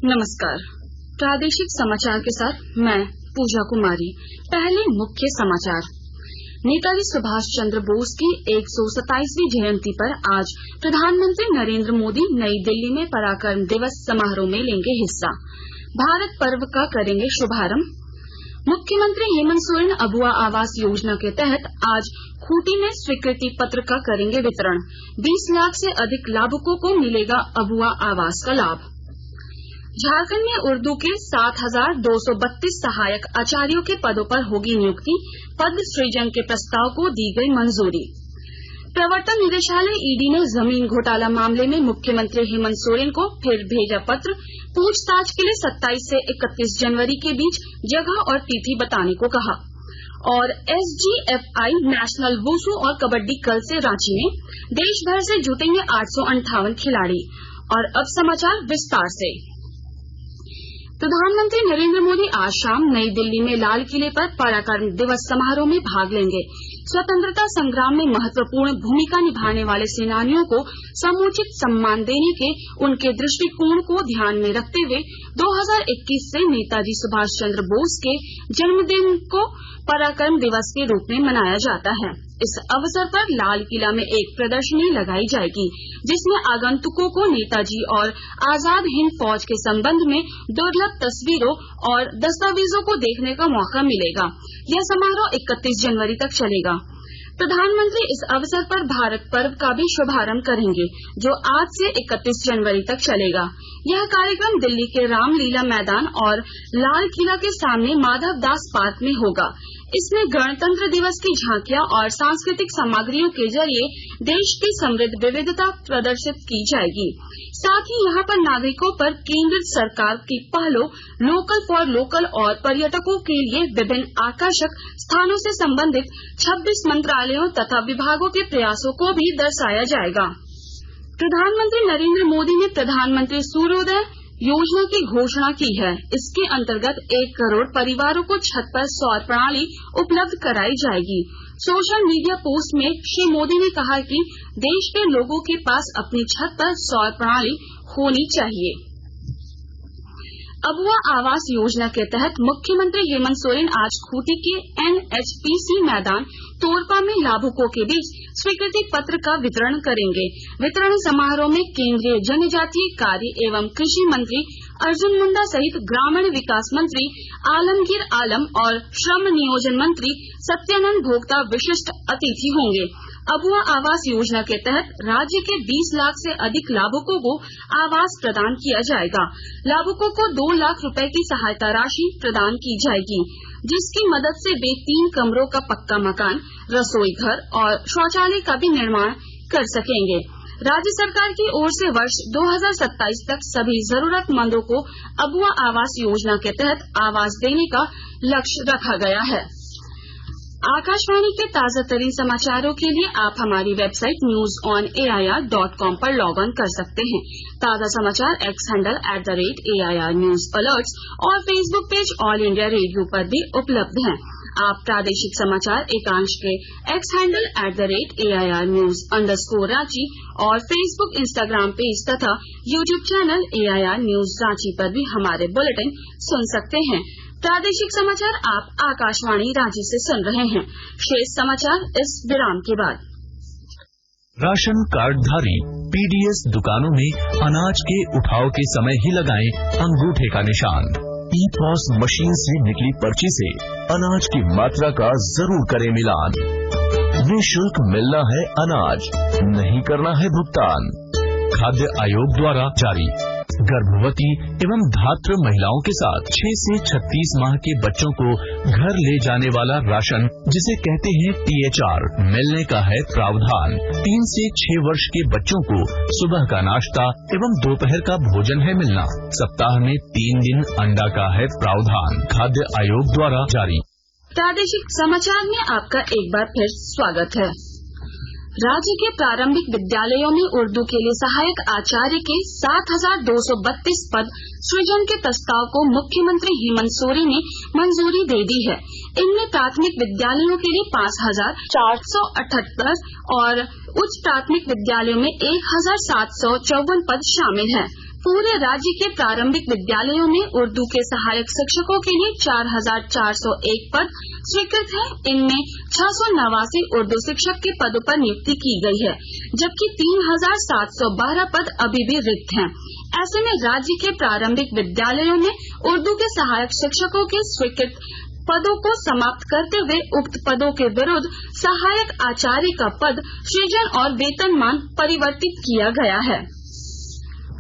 नमस्कार। प्रादेशिक समाचार के साथ मैं पूजा कुमारी। पहले मुख्य समाचार। नेताजी सुभाष चंद्र बोस की 127वीं जयंती पर आज प्रधानमंत्री नरेंद्र मोदी नई दिल्ली में पराक्रम दिवस समारोह में लेंगे हिस्सा। भारत पर्व का करेंगे शुभारंभ। मुख्यमंत्री हेमंत सोरेन अबुआ आवास योजना के तहत आज खूंटी में स्वीकृति पत्र का करेंगे वितरण। 20 लाख से अधिक लाभुकों को मिलेगा अबुआ आवास का लाभ। झारखंड में उर्दू के 7,232 सहायक आचार्यों के पदों पर होगी नियुक्ति। पद सृजन के प्रस्ताव को दी गई मंजूरी। प्रवर्तन निदेशालय ईडी ने जमीन घोटाला मामले में मुख्यमंत्री हेमंत सोरेन को फिर भेजा पत्र। पूछताछ के लिए 27 से 31 जनवरी के बीच जगह और तिथि बताने को कहा। और SGFI नेशनल वुशु और कबड्डी कल से रांची में। देश भर से जुटेंगे 858 खिलाड़ी। और अब समाचार विस्तार से। प्रधानमंत्री नरेंद्र मोदी आज शाम नई दिल्ली में लाल किले पर पराक्रम दिवस समारोह में भाग लेंगे। स्वतंत्रता संग्राम में महत्वपूर्ण भूमिका निभाने वाले सेनानियों को समुचित सम्मान देने के उनके दृष्टिकोण को ध्यान में रखते हुए 2021 से नेताजी सुभाष चंद्र बोस के जन्मदिन को पराक्रम दिवस के रूप में मनाया जाता है। इस अवसर पर लाल किला में एक प्रदर्शनी लगाई जाएगी, जिसमें आगंतुकों को नेताजी और आजाद हिंद फौज के संबंध में दुर्लभ तस्वीरों और दस्तावेजों को देखने का मौका मिलेगा। यह समारोह 31 जनवरी तक चलेगा। प्रधानमंत्री इस अवसर पर भारत पर्व का भी शुभारंभ करेंगे, जो आज से 31 जनवरी तक चलेगा। यह कार्यक्रम दिल्ली के रामलीला मैदान और लाल किला के सामने माधव दास पार्क में होगा। इसमें गणतंत्र दिवस की झांकियां और सांस्कृतिक सामग्रियों के जरिए देश की समृद्ध विविधता प्रदर्शित की जाएगी। साथ ही यहां पर नागरिकों पर केंद्र सरकार की पहलों लोकल फॉर लोकल और पर्यटकों के लिए विभिन्न आकर्षक स्थानों से संबंधित 26 मंत्रालयों तथा विभागों के प्रयासों को भी दर्शाया जाएगा। प्रधानमंत्री नरेंद्र मोदी ने प्रधानमंत्री सूर्योदय योजना की घोषणा की है। इसके अंतर्गत 1 करोड़ परिवारों को छत पर सौर प्रणाली उपलब्ध कराई जाएगी। सोशल मीडिया पोस्ट में श्री मोदी ने कहा कि देश के लोगों के पास अपनी छत पर सौर प्रणाली होनी चाहिए। अबुआ आवास योजना के तहत मुख्यमंत्री हेमंत सोरेन आज खूंटी के NHPC मैदान तोरपा में लाभुकों के बीच स्वीकृति पत्र का वितरण करेंगे। वितरण समारोह में केंद्रीय जनजातीय कार्य एवं कृषि मंत्री अर्जुन मुंडा सहित ग्रामीण विकास मंत्री आलमगीर आलम और श्रम नियोजन मंत्री सत्यानंद भोक्ता विशिष्ट अतिथि होंगे। अबुआ आवास योजना के तहत राज्य के 20 लाख से अधिक लाभुकों को आवास प्रदान किया जाएगा। लाभुकों को 2 लाख रुपए की सहायता राशि प्रदान की जाएगी, जिसकी मदद से वे 3 कमरों का पक्का मकान, रसोई घर और शौचालय का भी निर्माण कर सकेंगे। राज्य सरकार की ओर से वर्ष 2027 तक सभी जरूरतमंदों को अबुआ आवास योजना के तहत आवास देने का लक्ष्य रखा गया है। आकाशवाणी के ताजा तरीन समाचारों के लिए आप हमारी वेबसाइट newsonair.com पर लॉग ऑन कर सकते हैं। ताजा समाचार x handle @AIR News Alerts और Facebook page all India radio पर भी उपलब्ध हैं। आप प्रादेशिक समाचार एकांश के एक्स हैंडल @AIR News _ और फेसबुक, इंस्टाग्राम पेज तथा YouTube channel AIR News Ranchi पर भी हमारे बुलेटिन सुन सकते हैं। प्रादेशिक समाचार आप आकाशवाणी रांची से सुन रहे हैं। शेष समाचार इस विराम के बाद। राशन कार्ड धारी PDS दुकानों में अनाज के उठाव के समय ही लगाएं अंगूठे का निशान। EPOS मशीन से निकली पर्ची से अनाज की मात्रा का जरूर करें मिलान। निःशुल्क मिलना है अनाज, नहीं करना है भुगतान। खाद्य आयोग द्वारा जारी। गर्भवती एवं धात्र महिलाओं के साथ 6 से 36 माह के बच्चों को घर ले जाने वाला राशन, जिसे कहते हैं THR, मिलने का है प्रावधान। 3 से 6 वर्ष के बच्चों को सुबह का नाश्ता एवं दोपहर का भोजन है मिलना। सप्ताह में 3 दिन अंडा का है प्रावधान। खाद्य आयोग द्वारा जारी। प्रादेशिक समाचार में आपका एक बार फिर स्वागत है। राज्य के प्रारंभिक विद्यालयों में उर्दू के लिए सहायक आचार्य के 7,232 पद सृजन के प्रस्ताव को मुख्यमंत्री हेमंत सोरेन ने मंजूरी दे दी है। इनमें प्राथमिक विद्यालयों के लिए 5,478 और उच्च प्राथमिक विद्यालयों में 1,754 पद शामिल हैं। पूरे राज्य के प्रारंभिक विद्यालयों में उर्दू के सहायक शिक्षकों के लिए 4,401 पद स्वीकृत हैं। इनमें 689 उर्दू शिक्षक के पदों पर नियुक्ति की गई है, जबकि 3,712 पद अभी भी रिक्त हैं। ऐसे में राज्य के प्रारंभिक विद्यालयों में उर्दू के सहायक शिक्षकों के स्वीकृत पदों को समाप्त करते हुए उक्त पदों के विरुद्ध सहायक आचार्य का पद सृजन और वेतनमान परिवर्तित किया गया है।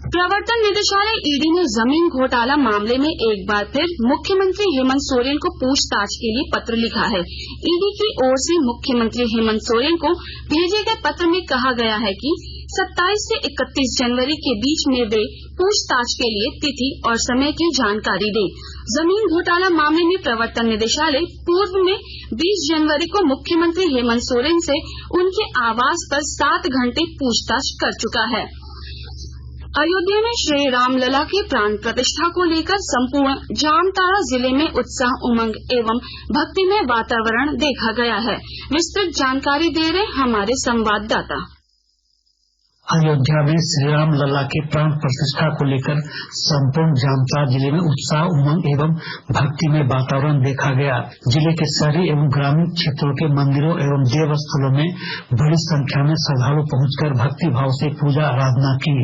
प्रवर्तन निदेशालय ईडी ने जमीन घोटाला मामले में एक बार फिर मुख्यमंत्री हेमंत सोरेन को पूछताछ के लिए पत्र लिखा है। ईडी की ओर से मुख्यमंत्री हेमंत सोरेन को भेजे गए पत्र में कहा गया है कि 27 से 31 जनवरी के बीच में वे पूछताछ के लिए तिथि और समय की जानकारी दें। जमीन घोटाला मामले में प्रवर्तन निदेशालय पूर्व में 20 जनवरी को मुख्यमंत्री हेमंत सोरेन से उनके आवास पर 7 घंटे पूछताछ कर चुका है। अयोध्या में श्री रामलला की प्राण प्रतिष्ठा को लेकर संपूर्ण जामताड़ा जिले में उत्साह, उमंग एवं भक्तिमय वातावरण देखा गया है। विस्तृत जानकारी दे रहे हमारे संवाददाता। अयोध्या में श्री राम लला के प्राण प्रतिष्ठा को लेकर संपूर्ण जामताड़ा जिले में उत्साह, उमंग एवं भक्तिमय वातावरण देखा गया। जिले के शहरी एवं ग्रामीण क्षेत्रों के मंदिरों एवं देव स्थलों में बड़ी संख्या में श्रद्धालु पहुंचकर भक्ति भाव से पूजा आराधना की।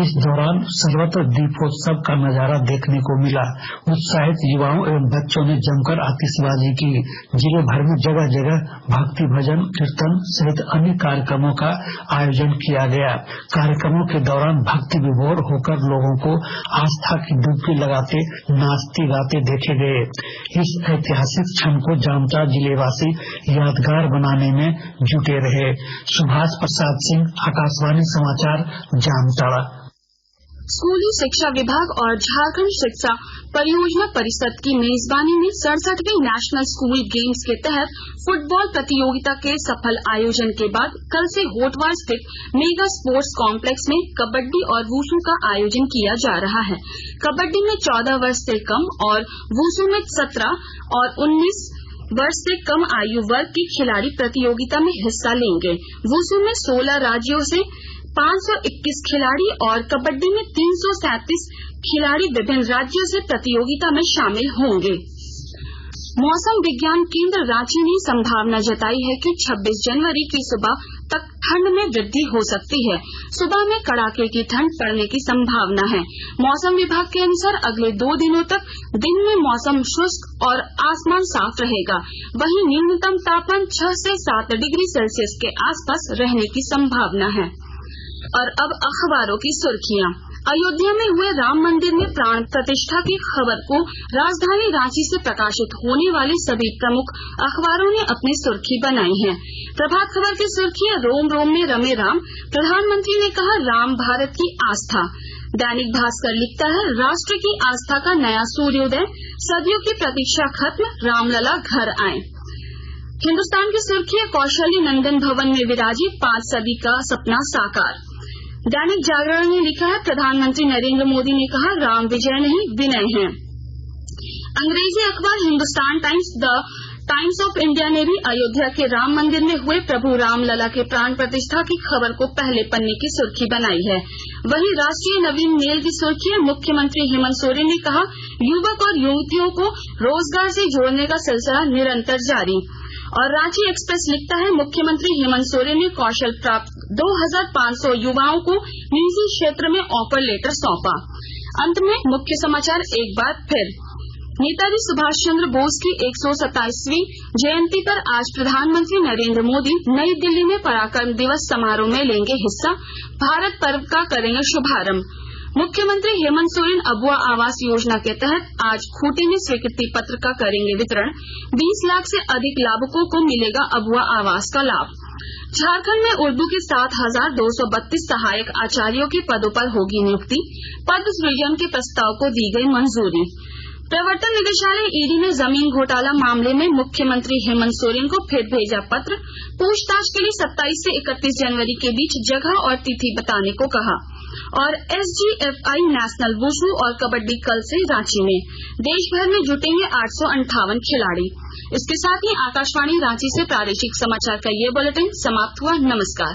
इस दौरान सर्वत्र दीपोत्सव का नजारा देखने को मिला। उत्साहित युवाओं एवं बच्चों ने जमकर आतिशबाजी की। जिले भर में जगह जगह भक्ति भजन, कीर्तन सहित अन्य कार्यक्रमों का आयोजन किया गया। कार्यक्रमों के दौरान भक्ति विभोर होकर लोगों को आस्था की डुबकी लगाते नाचते गाते देखे गए। इस ऐतिहासिक क्षण को जामताड़ा जिलेवासी यादगार बनाने में जुटे रहे। सुभाष प्रसाद सिंह, आकाशवाणी समाचार, जामताड़ा। स्कूली शिक्षा विभाग और झारखंड शिक्षा परियोजना परिषद की मेजबानी में 67वीं नेशनल स्कूल गेम्स के तहत फुटबॉल प्रतियोगिता के सफल आयोजन के बाद कल से होटवार स्थित मेगा स्पोर्ट्स कॉम्प्लेक्स में कबड्डी और वुशु का आयोजन किया जा रहा है। कबड्डी में 14 वर्ष से कम और वुशु में 17 और 19 वर्ष से कम आयु वर्ग के खिलाड़ी प्रतियोगिता में हिस्सा लेंगे। वुशु में 16 राज्यों से 521 खिलाड़ी और कबड्डी में 337 खिलाड़ी विभिन्न राज्यों से प्रतियोगिता में शामिल होंगे। मौसम विज्ञान केंद्र रांची ने संभावना जताई है कि 26 जनवरी की सुबह तक ठंड में वृद्धि हो सकती है। सुबह में कड़ाके की ठंड पड़ने की संभावना है। मौसम विभाग के अनुसार अगले 2 दिनों तक दिन में मौसम शुष्क और आसमान साफ रहेगा। वहीं न्यूनतम तापमान 6 से 7 डिग्री सेल्सियस के आसपास रहने की संभावना है। और अब अखबारों की सुर्खियां। अयोध्या में हुए राम मंदिर में प्राण प्रतिष्ठा की खबर को राजधानी रांची से प्रकाशित होने वाले सभी प्रमुख अखबारों ने अपनी सुर्खी बनाई है। प्रभात खबर की सुर्खी है, रोम रोम में रमे राम, प्रधानमंत्री ने कहा राम भारत की आस्था। दैनिक भास्कर लिखता है, राष्ट्र की आस्था का नया सूर्योदय, सदियों की प्रतीक्षा खत्म, रामलला घर आए। हिन्दुस्तान की सुर्खी है, कौशल्य नंदन भवन में विराजी, 5 सदी का सपना साकार। दैनिक जागरण ने लिखा है, प्रधानमंत्री नरेंद्र मोदी ने कहा राम विजय नहीं विनय है। अंग्रेजी अखबार Hindustan times, the times of India ने भी अयोध्या के राम मंदिर में हुए प्रभु रामलला के प्राण प्रतिष्ठा की खबर को पहले पन्ने की सुर्खी बनाई है। वहीं राष्ट्रीय नवीन मेल की सुर्खी है, मुख्यमंत्री हेमंत सोरेन ने कहा युवक और युवतियों को रोजगार से जोड़ने का सिलसिला निरंतर जारी। और रांची एक्सप्रेस लिखता है, मुख्यमंत्री हेमंत सोरेन ने कौशल प्राप्त 2500 युवाओं को निजी क्षेत्र में ऑफर लेटर सौंपा। अंत में मुख्य समाचार एक बार फिर। नेताजी सुभाष चंद्र बोस की 127वीं जयंती पर आज प्रधानमंत्री नरेंद्र मोदी नई दिल्ली में पराक्रम दिवस समारोह में लेंगे हिस्सा, भारत पर्व का करेंगे शुभारंभ। मुख्यमंत्री हेमंत सोरेन अबुआ आवास योजना के तहत आज खूंटी में स्वीकृति पत्र का करेंगे वितरण, 20 लाख से अधिक लाभुकों को मिलेगा अबुआ आवास का लाभ। झारखंड में उर्दू के 7,232 सहायक आचार्यों के पदों पर होगी नियुक्ति, पद सृजन के प्रस्ताव को दी गई मंजूरी। प्रवर्तन निदेशालय ईडी ने जमीन घोटाला मामले में मुख्यमंत्री हेमंत सोरेन को फिर भेजा पत्र, पूछताछ के लिए 27 से 31 जनवरी के बीच जगह और तिथि बताने को कहा। और SGFI नेशनल वुशु और कबड्डी कल से रांची में, देश भर में जुटेंगे 858 खिलाड़ी। इसके साथ ही आकाशवाणी रांची से प्रादेशिक समाचार का ये बुलेटिन समाप्त हुआ। नमस्कार।